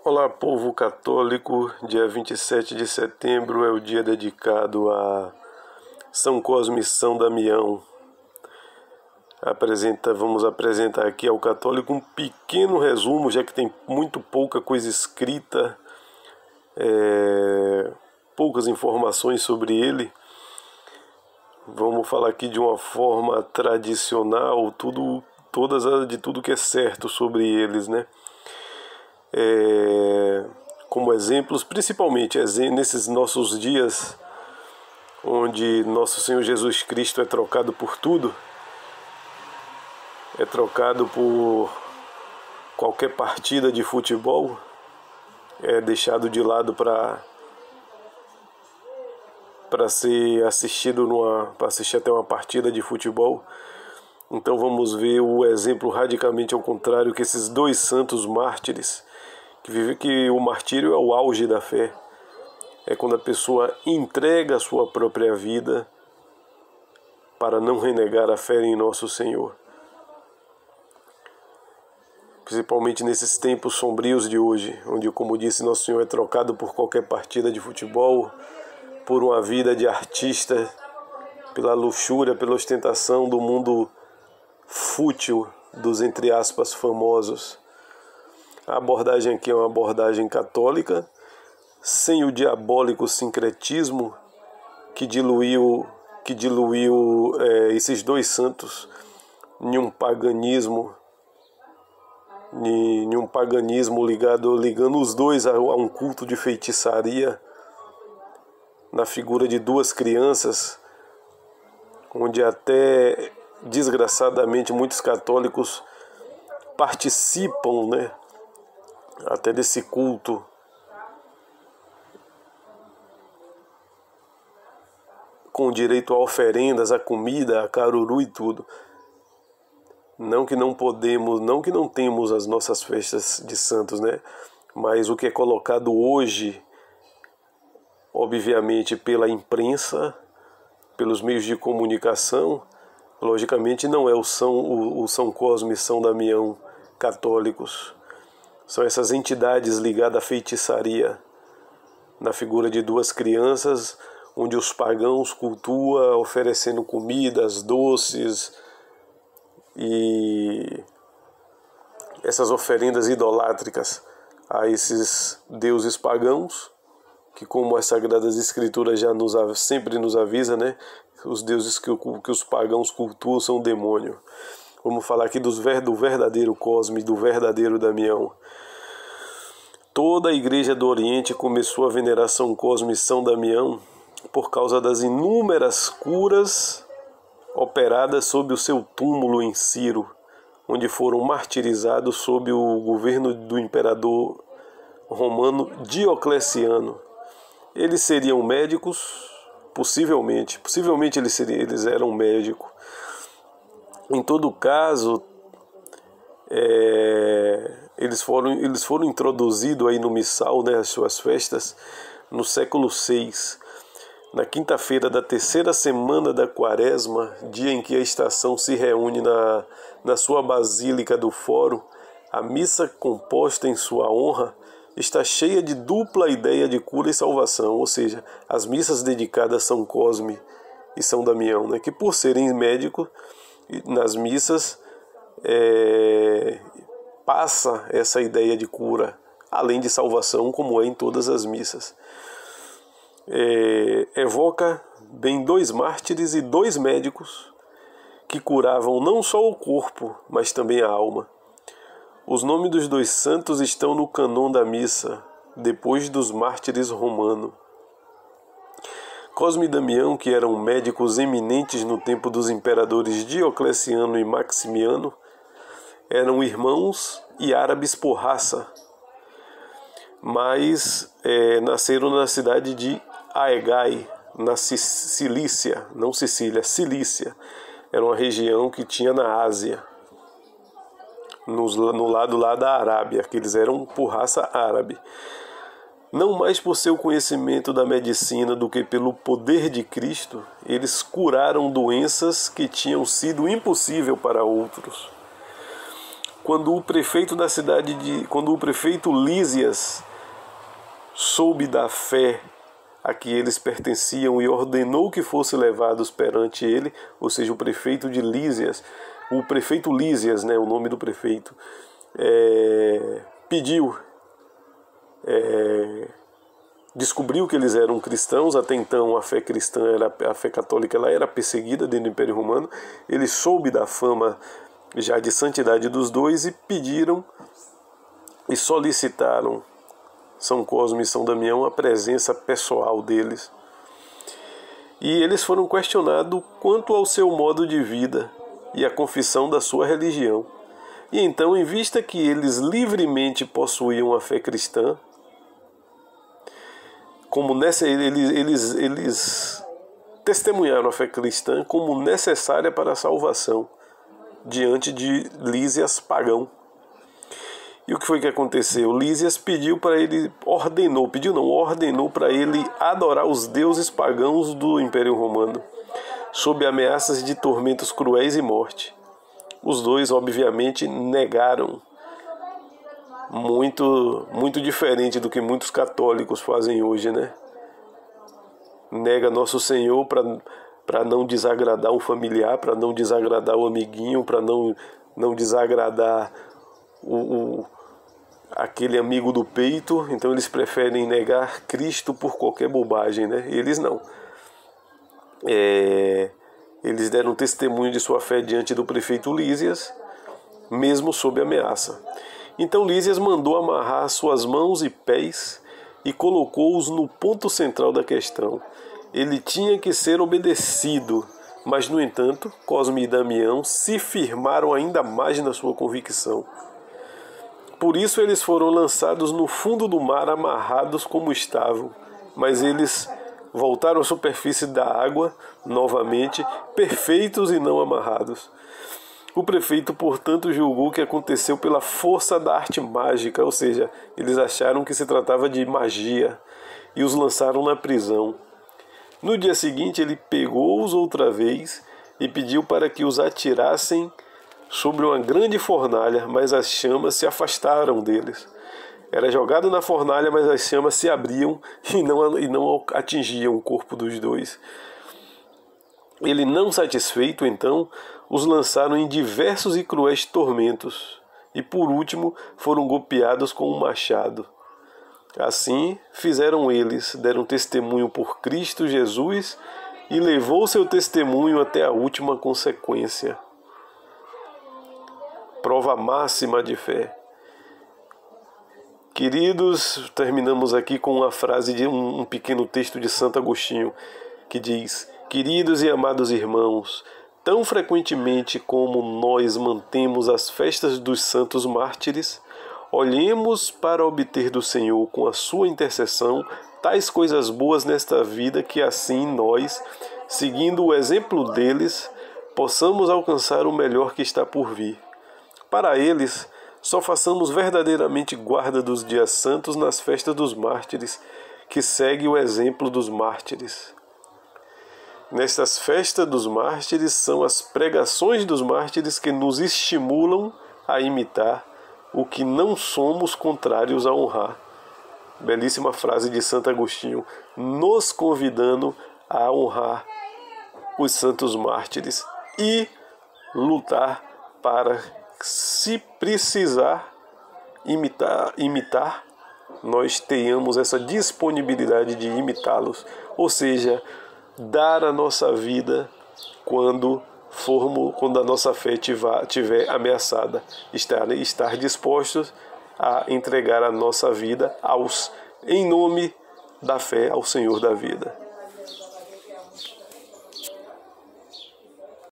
Olá, povo católico. Dia 27 de setembro é o dia dedicado a São Cosme e São Damião. Vamos apresentar aqui ao católico um pequeno resumo, já que tem muito pouca coisa escrita, poucas informações sobre ele. Vamos falar aqui de uma forma tradicional, de tudo que é certo sobre eles, né? Como exemplos, principalmente nesses nossos dias onde nosso Senhor Jesus Cristo é trocado por tudo, é trocado por qualquer partida de futebol, é deixado de lado para ser assistido para assistir até uma partida de futebol. Então vamos ver o exemplo radicalmente ao contrário, que esses dois santos mártires, que o martírio é o auge da fé, é quando a pessoa entrega a sua própria vida para não renegar a fé em nosso Senhor. Principalmente nesses tempos sombrios de hoje, onde, como disse, nosso Senhor é trocado por qualquer partida de futebol, por uma vida de artista, pela luxúria, pela ostentação do mundo fútil dos, entre aspas, famosos. A abordagem aqui é uma abordagem católica, sem o diabólico sincretismo que diluiu esses dois santos em um paganismo ligando os dois a um culto de feitiçaria na figura de duas crianças, onde até desgraçadamente muitos católicos participam, né, até desse culto com direito a oferendas, a comida, a caruru e tudo. Não que não temos as nossas festas de santos, né? Mas o que é colocado hoje, obviamente pela imprensa, pelos meios de comunicação, logicamente não é o São Cosme e São Damião católicos. São essas entidades ligadas à feitiçaria, na figura de duas crianças, onde os pagãos cultuam oferecendo comidas, doces e essas oferendas idolátricas a esses deuses pagãos, que, como as Sagradas Escrituras sempre nos avisa, né? Os deuses que os pagãos cultuam são o demônio. Vamos falar aqui do verdadeiro Cosme, do verdadeiro Damião. Toda a Igreja do Oriente começou a venerar São Cosme e São Damião por causa das inúmeras curas operadas sob o seu túmulo em Ciro, onde foram martirizados sob o governo do imperador romano Diocleciano. Eles seriam médicos, possivelmente eles eram médicos. Em todo caso, eles foram introduzidos aí no missal, né, as suas festas, no século VI, na quinta-feira da terceira semana da Quaresma, dia em que a estação se reúne na sua basílica do Fórum. A missa composta em sua honra está cheia de dupla ideia de cura e salvação, ou seja, as missas dedicadas a São Cosme e São Damião, né, que por serem médicos, nas missas passa essa ideia de cura, além de salvação, como é em todas as missas. Evoca bem dois mártires e dois médicos que curavam não só o corpo, mas também a alma. Os nomes dos dois santos estão no cânon da missa, depois dos mártires romanos. Cosme e Damião, que eram médicos eminentes no tempo dos imperadores Diocleciano e Maximiano, eram irmãos e árabes por raça, mas nasceram na cidade de Aegai, na Cilícia, não Sicília, Cilícia. Era uma região que tinha na Ásia, no lado lá da Arábia, que eles eram por raça árabe. Não mais por seu conhecimento da medicina do que pelo poder de Cristo, eles curaram doenças que tinham sido impossível para outros. quando o prefeito Lísias soube da fé a que eles pertenciam e ordenou que fossem levados perante ele, ou seja, o prefeito Lísias, né, o nome do prefeito, pediu, descobriu que eles eram cristãos. Até então a fé cristã, a fé católica, ela era perseguida dentro do Império Romano. Ele soube da fama já de santidade dos dois e pediram e solicitaram São Cosme e São Damião a presença pessoal deles. E eles foram questionados quanto ao seu modo de vida e a confissão da sua religião. E então, em vista que eles livremente possuíam a fé cristã, eles testemunharam a fé cristã como necessária para a salvação diante de Lísias pagão. E o que foi que aconteceu? Lísias ordenou para ele adorar os deuses pagãos do Império Romano, sob ameaças de tormentos cruéis e morte. Os dois, obviamente, negaram, muito diferente do que muitos católicos fazem hoje, né? Nega Nosso Senhor para não desagradar um familiar, para não desagradar o amiguinho, para não desagradar aquele amigo do peito. Então eles preferem negar Cristo por qualquer bobagem, né? Eles não. Eles deram testemunho de sua fé diante do prefeito Lísias, mesmo sob ameaça. Então Lísias mandou amarrar suas mãos e pés e colocou-os no ponto central da questão. Ele tinha que ser obedecido, mas, no entanto, Cosme e Damião se firmaram ainda mais na sua convicção. Por isso eles foram lançados no fundo do mar, amarrados como estavam, mas eles voltaram à superfície da água novamente, perfeitos e não amarrados. O prefeito, portanto, julgou que aconteceu pela força da arte mágica, ou seja, eles acharam que se tratava de magia e os lançaram na prisão. No dia seguinte, ele pegou-os outra vez e pediu para que os atirassem sobre uma grande fornalha, mas as chamas se afastaram deles. Era jogado na fornalha, mas as chamas se abriam e não atingiam o corpo dos dois. Ele, não satisfeito, então, os lançaram em diversos e cruéis tormentos, e por último foram golpeados com um machado. Assim fizeram eles, deram testemunho por Cristo Jesus, e levou seu testemunho até a última consequência. Prova máxima de fé. Queridos, terminamos aqui com uma frase de um pequeno texto de Santo Agostinho, que diz: queridos e amados irmãos, tão frequentemente como nós mantemos as festas dos santos mártires, olhemos para obter do Senhor, com a sua intercessão, tais coisas boas nesta vida, que assim nós, seguindo o exemplo deles, possamos alcançar o melhor que está por vir. Para eles, só façamos verdadeiramente guarda dos dias santos nas festas dos mártires, que segue o exemplo dos mártires. Nestas festas dos mártires são as pregações dos mártires que nos estimulam a imitar o que não somos contrários a honrar. Belíssima frase de Santo Agostinho, nos convidando a honrar os santos mártires e lutar para, se precisar imitar, nós tenhamos essa disponibilidade de imitá-los, ou seja, dar a nossa vida quando a nossa fé estiver ameaçada, estar dispostos a entregar a nossa vida em nome da fé ao Senhor da vida.